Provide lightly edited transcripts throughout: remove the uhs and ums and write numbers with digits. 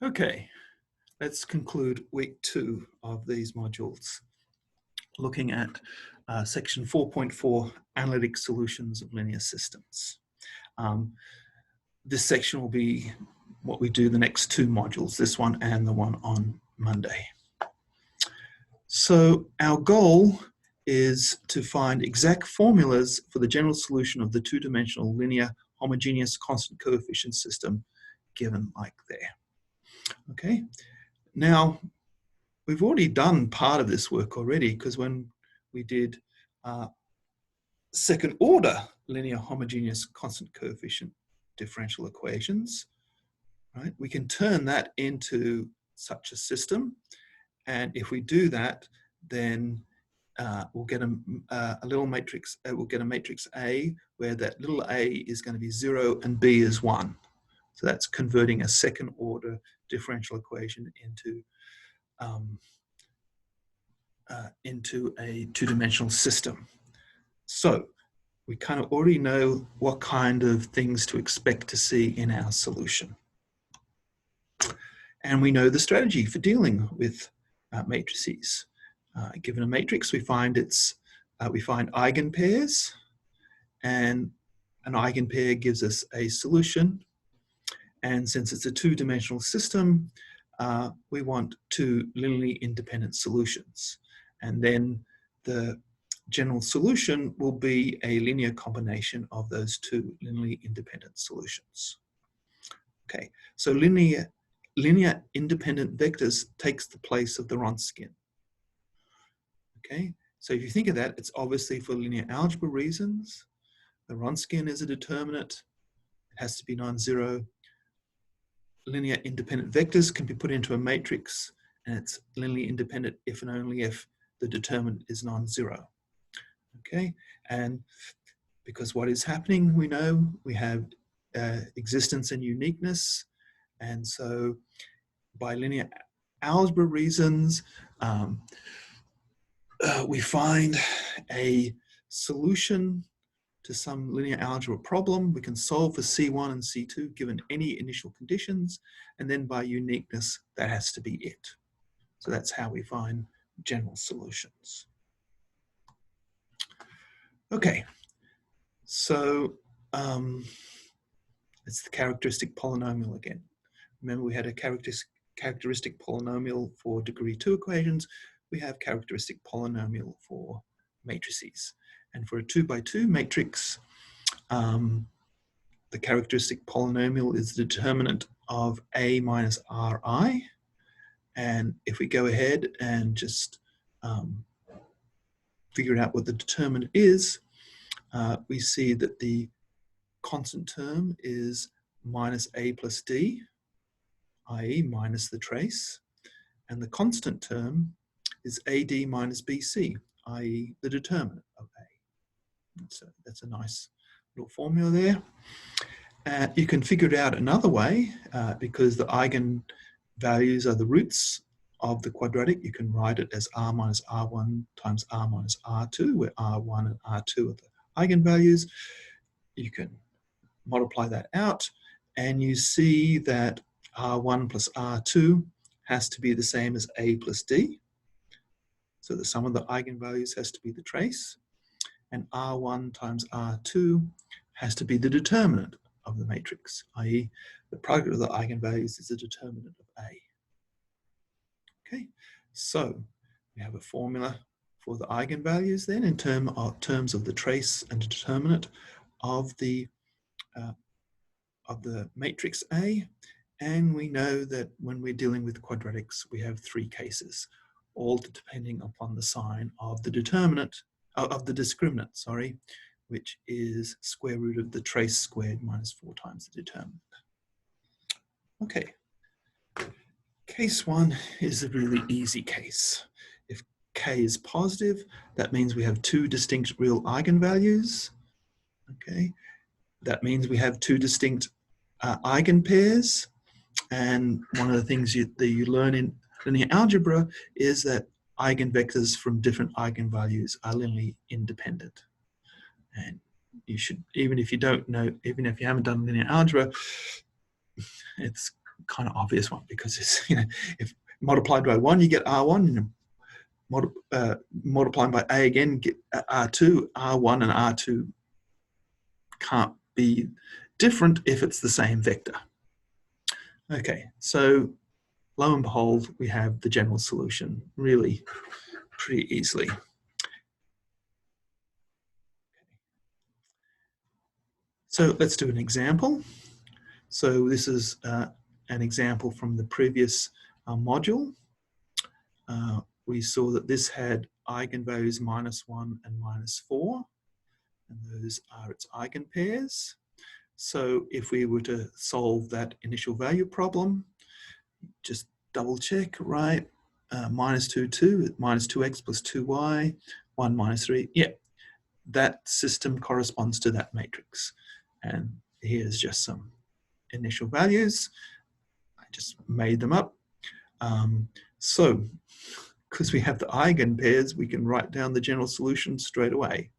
Okay, let's conclude week 2 of these modules, looking at section 4.4, Analytic Solutions of Linear Systems. This section will be what we do the next 2 modules, this one and the one on Monday. So our goal is to find exact formulas for the general solution of the 2-dimensional linear homogeneous constant coefficient system given like there. Okay, now we've already done part of this work already, because when we did second order linear homogeneous constant coefficient differential equations, right, we can turn that into such a system. And if we do that, then we'll get a little matrix, we'll get a matrix A where that little a is going to be 0 and B is 1. So that's converting a second order differential equation into a 2-dimensional system. So we kind of already know what kind of things to expect to see in our solution. And we know the strategy for dealing with matrices. Given a matrix, we find eigenpairs, and an eigenpair gives us a solution. And since it's a 2-dimensional system, we want 2 linearly independent solutions. And then the general solution will be a linear combination of those 2 linearly independent solutions. Okay, so linear independent vectors takes the place of the Wronskian. Okay, so if you think of that, it's obviously for linear algebra reasons. The Wronskian is a determinant. It has to be non-zero. Linear independent vectors can be put into a matrix, and it's linearly independent if and only if the determinant is non-zero. Okay, and because what is happening, we know we have existence and uniqueness, and so by linear algebra reasons, we find a solution to some linear algebra problem. We can solve for C1 and C2 given any initial conditions, and then by uniqueness, that has to be it. So that's how we find general solutions. Okay, so it's the characteristic polynomial again. Remember, we had a characteristic polynomial for degree 2 equations. We have characteristic polynomial for matrices. And for a 2x2 matrix, the characteristic polynomial is the determinant of A minus Ri. And if we go ahead and just figure out what the determinant is, we see that the constant term is minus A plus D, i.e. minus the trace. And the constant term is AD minus BC, i.e. the determinant of A. So that's a nice little formula there. You can figure it out another way because the eigenvalues are the roots of the quadratic. You can write it as R minus R1 times R minus R2, where R1 and R2 are the eigenvalues. You can multiply that out, and you see that R1 plus R2 has to be the same as A plus D. So the sum of the eigenvalues has to be the trace. And R1 times R2 has to be the determinant of the matrix, i.e. the product of the eigenvalues is the determinant of A. Okay, so we have a formula for the eigenvalues then in terms of the trace and determinant of the matrix A. And we know that when we're dealing with quadratics, we have 3 cases, all depending upon the sign of the determinant, of the discriminant, sorry, which is square root of the trace squared minus 4 times the determinant. Okay, case 1 is a really easy case. If k is positive, that means we have 2 distinct real eigenvalues. Okay, that means we have 2 distinct eigenpairs. And one of the things that you learn in linear algebra is that eigenvectors from different eigenvalues are linearly independent. And you should, even if you don't know, even if you haven't done linear algebra, it's kind of obvious one, because it's, if multiplied by 1, you get R1, multiplying by A again, get R2, R1 and R2 can't be different if it's the same vector. Okay, so lo and behold, we have the general solution really pretty easily. So let's do an example. So this is an example from the previous module. We saw that this had eigenvalues -1 and -4, and those are its eigenpairs. So if we were to solve that initial value problem, just double check, right? -2, 2, -2x plus 2y, 1 minus 3. Yeah, that system corresponds to that matrix. And here's just some initial values. I just made them up. So, because we have the eigenpairs, we can write down the general solution straight away.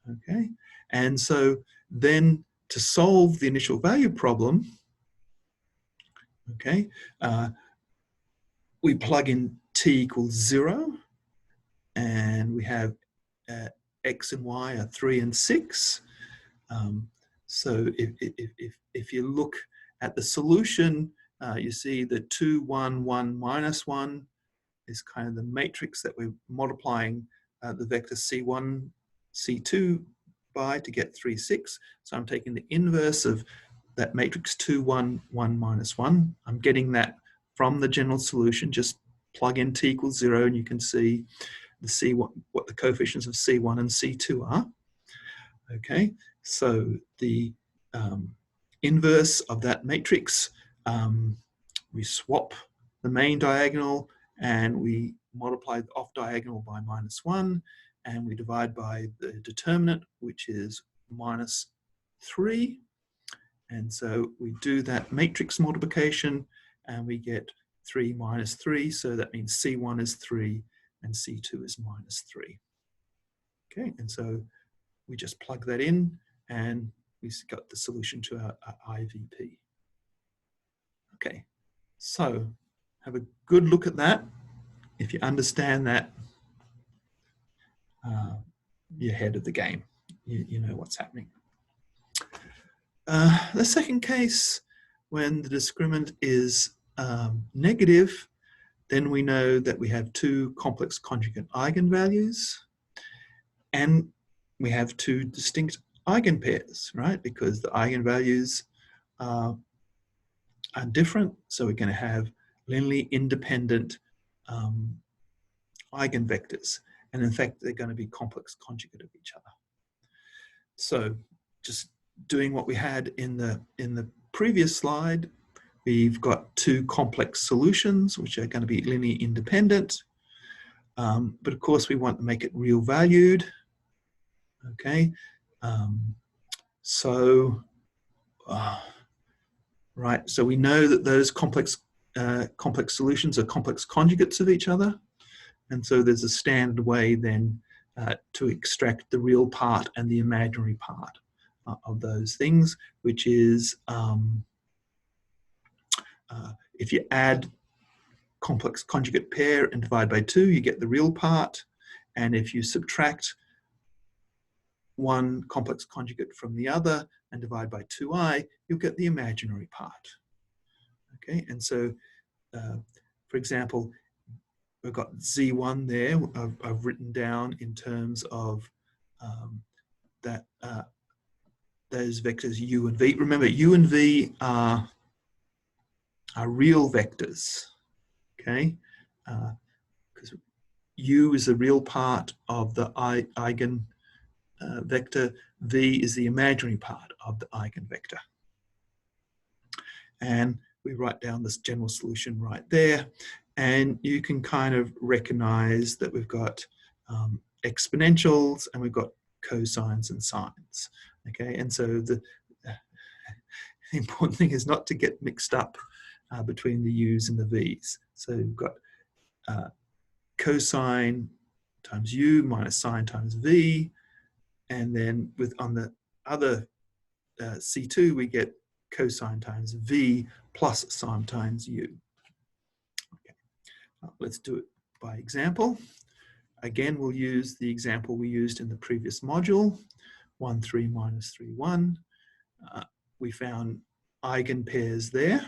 Okay, and so then to solve the initial value problem, okay, we plug in t equals 0, and we have x and y are 3 and 6. So if you look at the solution, you see the 2, 1, 1, -1 is kind of the matrix that we're multiplying the vector C1, C2 by to get 3, 6. So I'm taking the inverse of that matrix 2, 1, 1, -1. I'm getting that from the general solution. Just plug in t equals 0 and you can see the C1, what the coefficients of C1 and C2 are. Okay, so the inverse of that matrix, we swap the main diagonal and we multiply the off diagonal by -1, and we divide by the determinant, which is -3. And so we do that matrix multiplication and we get 3 minus 3. So that means C1 is 3 and C2 is -3. Okay, and so we just plug that in and we've got the solution to our IVP. Okay, so have a good look at that. If you understand that, you're ahead of the game. You know what's happening. The second case, when the discriminant is negative, then we know that we have 2 complex conjugate eigenvalues and we have 2 distinct eigenpairs, right? Because the eigenvalues are different, so we're going to have linearly independent eigenvectors, and in fact they're going to be complex conjugate of each other. So just doing what we had in the previous slide, we've got 2 complex solutions which are going to be linearly independent, but of course we want to make it real valued. Okay, right, so we know that those complex solutions are complex conjugates of each other, and so there's a standard way then to extract the real part and the imaginary part of those things, which is if you add complex conjugate pair and divide by 2, you get the real part, and if you subtract one complex conjugate from the other and divide by 2i, you'll get the imaginary part. Okay, and so for example, we've got Z1 there. I've written down in terms of that those vectors u and v. Remember, u and v are real vectors, okay? Because u is the real part of the eigen vector, v is the imaginary part of the eigenvector. And we write down this general solution right there, and you can kind of recognize that we've got exponentials and we've got cosines and sines. Okay, and so the important thing is not to get mixed up between the u's and the v's. So we've got cosine times u minus sine times v, and then on the other C2 we get cosine times v plus sine times u. Okay. Let's do it by example. Again, we'll use the example we used in the previous module, 1, 3 minus 3, 1. We found eigenpairs there.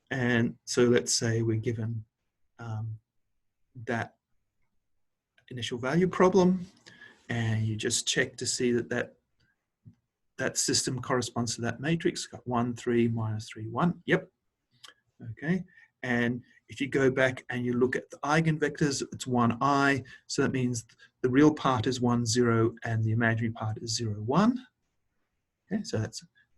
And so let's say we're given that initial value problem, and you just check to see that that system corresponds to that matrix. Got 1, 3 minus 3, 1. Yep. Okay. And if you go back and you look at the eigenvectors, it's 1i. So that means the real part is 1, 0, and the imaginary part is 0, 1. Okay, so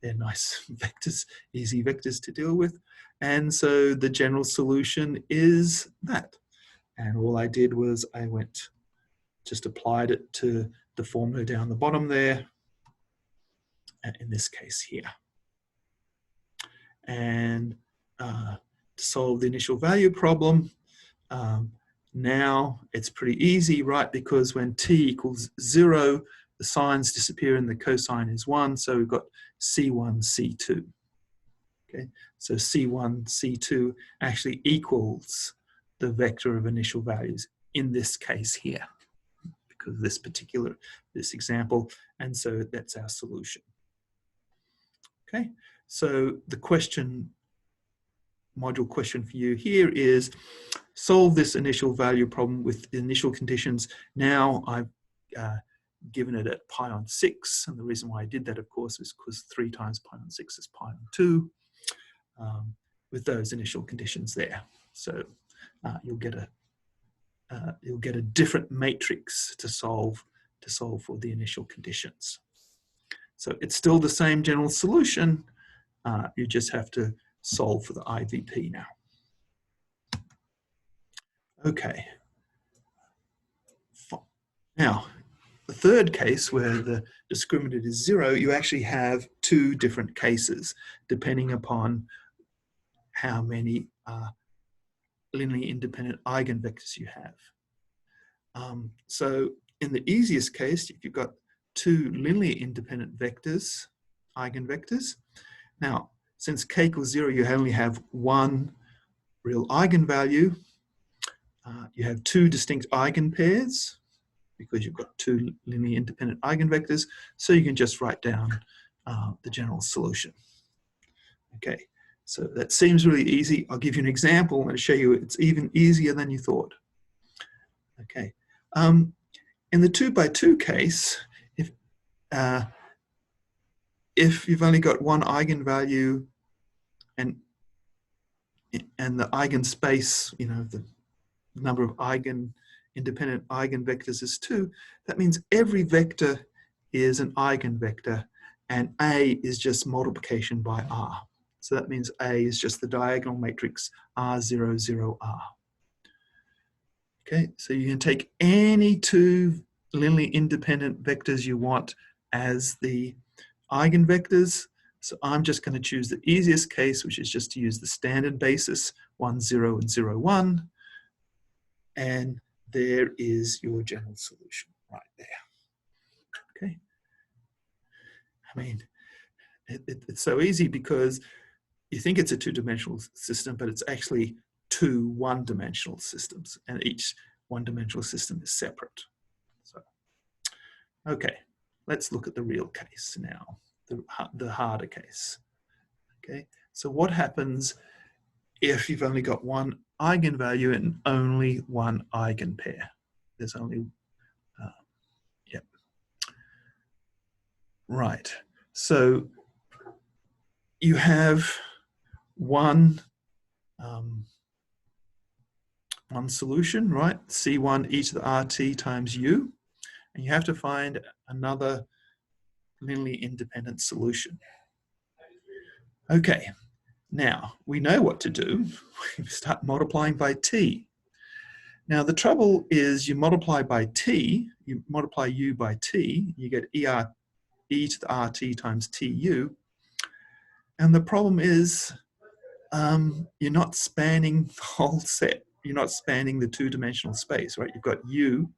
they're nice vectors, easy vectors to deal with. And so the general solution is that. And all I did was I just applied it to the formula down the bottom there, and in this case here. And to solve the initial value problem, now it's pretty easy, right? Because when t equals 0, the signs disappear and the cosine is 1. So we've got C1, C2. Okay, so C1, C2 actually equals the vector of initial values in this case here, because of this example. And so that's our solution. Okay, so the module question for you here is, solve this initial value problem with the initial conditions. Now I've given it at pi on 6, and the reason why I did that, of course, is because 3 times pi on 6 is pi on 2, with those initial conditions there. So you'll get a different matrix to solve for the initial conditions. So it's still the same general solution. You just have to solve for the IVP now. Okay. Now, the third case, where the discriminant is 0, you actually have 2 different cases, depending upon how many linearly independent eigenvectors you have. So in the easiest case, if you've got 2 linearly independent vectors, eigenvectors, now, since k equals 0, you only have 1 real eigenvalue. You have 2 distinct eigenpairs, because you've got 2 linearly independent eigenvectors, so you can just write down the general solution. Okay, so that seems really easy. I'll give you an example. I'm going to show you it's even easier than you thought. Okay, in the 2 by 2 case, if you've only got 1 eigenvalue and the eigenspace, the number of independent eigenvectors is 2, that means every vector is an eigenvector, and A is just multiplication by R. So that means A is just the diagonal matrix R0, 0R. Okay, so you can take any 2 linearly independent vectors you want as the eigenvectors. So I'm just going to choose the easiest case, which is just to use the standard basis, 1, 0, and 0, 1. And there is your general solution right there. Okay. I mean, it's so easy because you think it's a 2-dimensional system, but it's actually 2 1-dimensional systems, and each 1-dimensional system is separate. So, okay, let's look at the real case now, the harder case. Okay, so what happens if you've only got 1 eigenvalue and only 1 eigenpair? There's only, yep. Right, so you have one solution, right? C1 e to the RT times U, and you have to find another linearly independent solution. Okay, now we know what to do. We start multiplying by T. Now the trouble is you multiply by T, you multiply U by T, you get e to the RT times TU, and the problem is you're not spanning the whole set. You're not spanning the 2-dimensional space, right? You've got U,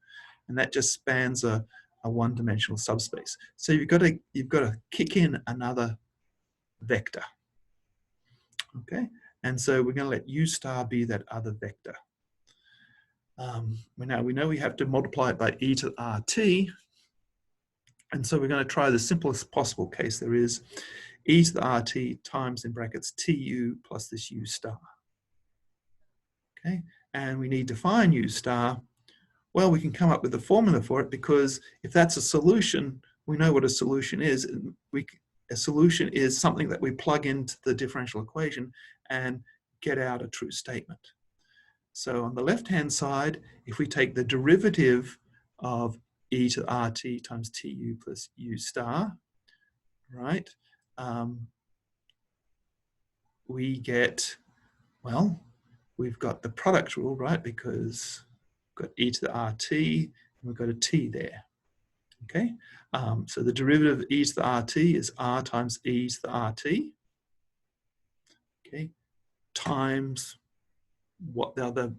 and that just spans a 1-dimensional subspace. So you've got to kick in another vector. Okay, and so we're going to let u star be that other vector. We know we have to multiply it by e to the RT, and so we're going to try the simplest possible case. There is e to the RT times, in brackets, tu plus this u star. Okay, and we need to find u star. Well, we can come up with a formula for it, because if that's a solution, we know what a solution is. A solution is something that we plug into the differential equation and get out a true statement. So on the left-hand side, if we take the derivative of e to the RT times tu plus u star, right, we get, well, we've got the product rule, right, because we've got e to the RT and we've got a t there. Okay, so the derivative of e to the RT is r times e to the RT, okay, times what the other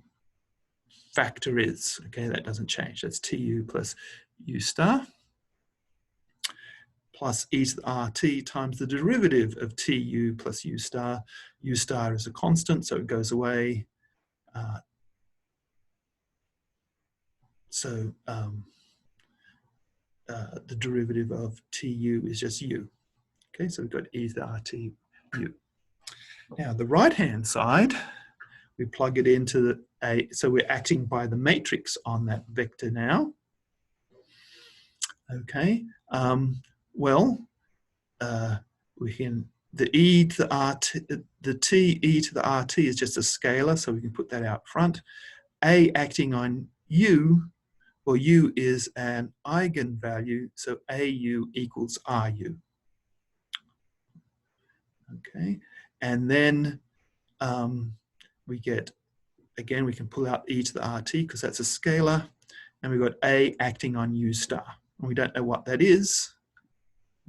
factor is. Okay, that doesn't change. That's tu plus u star plus e to the RT times the derivative of tu plus u star. U star is a constant, so it goes away. The derivative of tu is just u. Okay, so we've got e to the RT u. Now, the right-hand side, we plug it into so we're acting by the matrix on that vector now. Okay, we can, the e to the RT, the t e to the RT is just a scalar, so we can put that out front. A acting on u, well, u is an eigenvalue, so AU equals RU. Okay, and then we get, again, we can pull out e to the RT because that's a scalar, and we've got A acting on U star. And we don't know what that is.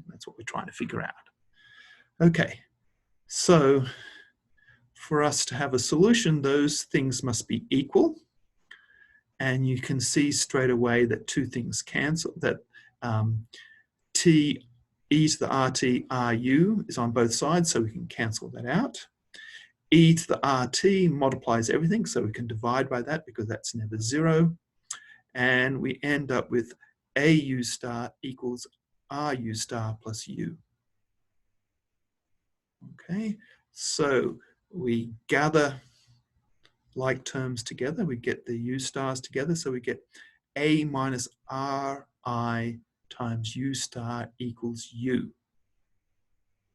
That's what we're trying to figure out. Okay, so for us to have a solution, those things must be equal. And you can see straight away that two things cancel, that T e to the RT RU is on both sides, so we can cancel that out. E to the RT multiplies everything, so we can divide by that because that's never zero. And we end up with AU star equals RU star plus U. Okay, so we gather like terms together, we get the U stars together, so we get A minus RI times U star equals U.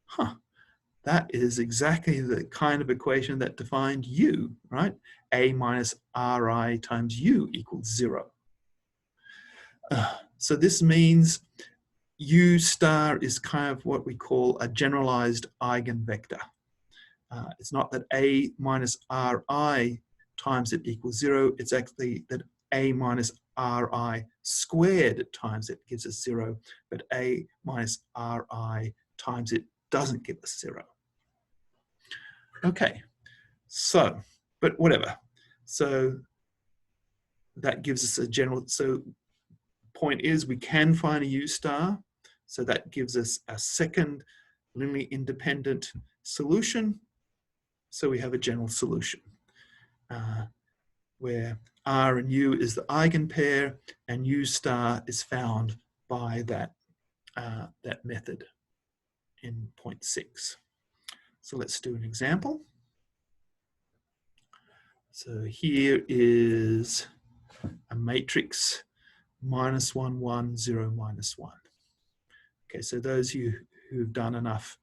Huh. That is exactly the kind of equation that defined U, right? A minus Ri times U equals 0. So this means U star is kind of what we call a generalized eigenvector. It's not that A minus Ri times it equals 0. It's actually that A minus Ri squared times it gives us 0, but A minus Ri times it doesn't give us 0. Okay, so, but whatever. So that gives us a general, so point is we can find a U star. So that gives us a second linearly independent solution. So we have a general solution where R and U is the eigenpair and U star is found by that, that method in point 6. So let's do an example. So here is a matrix -1, 1, 0, -1. Okay, so those of you who've done enough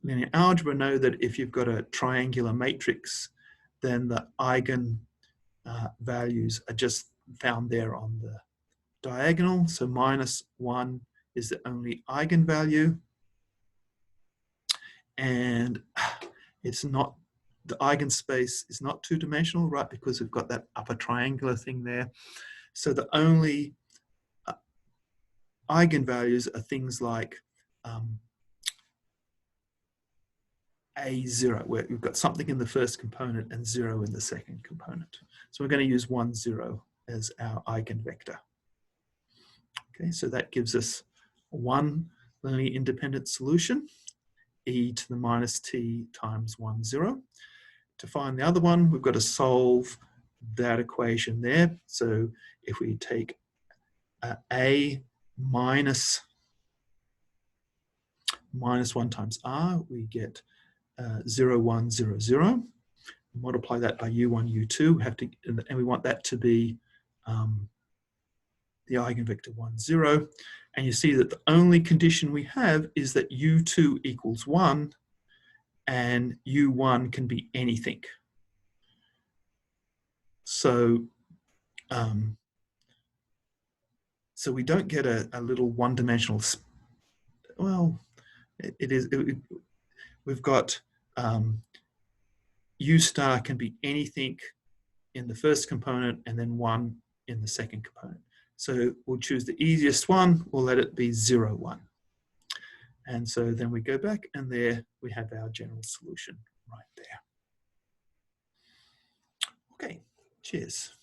linear algebra know that if you've got a triangular matrix, then the eigen values are just found there on the diagonal. So -1 is the only eigenvalue. And it's not, the eigenspace is not two-dimensional, right? Because we've got that upper triangular thing there. So the only eigenvalues are things like A0, where we've got something in the first component and 0 in the second component. So we're going to use 1, 0 as our eigenvector. Okay, so that gives us one linearly independent solution. e to the minus t times 1, 0. To find the other one, we've got to solve that equation there. So if we take a minus 1 times r, we get 0, 1, 0, 0. Multiply that by u1, u2, and we want that to be the eigenvector 1, 0. And you see that the only condition we have is that u2 equals 1 and u1 can be anything. So, so we don't get a little one-dimensional, well, we've got u star can be anything in the first component and then 1 in the second component. So we'll choose the easiest one, we'll let it be 0, 1. And so then we go back and there we have our general solution right there. Okay, cheers.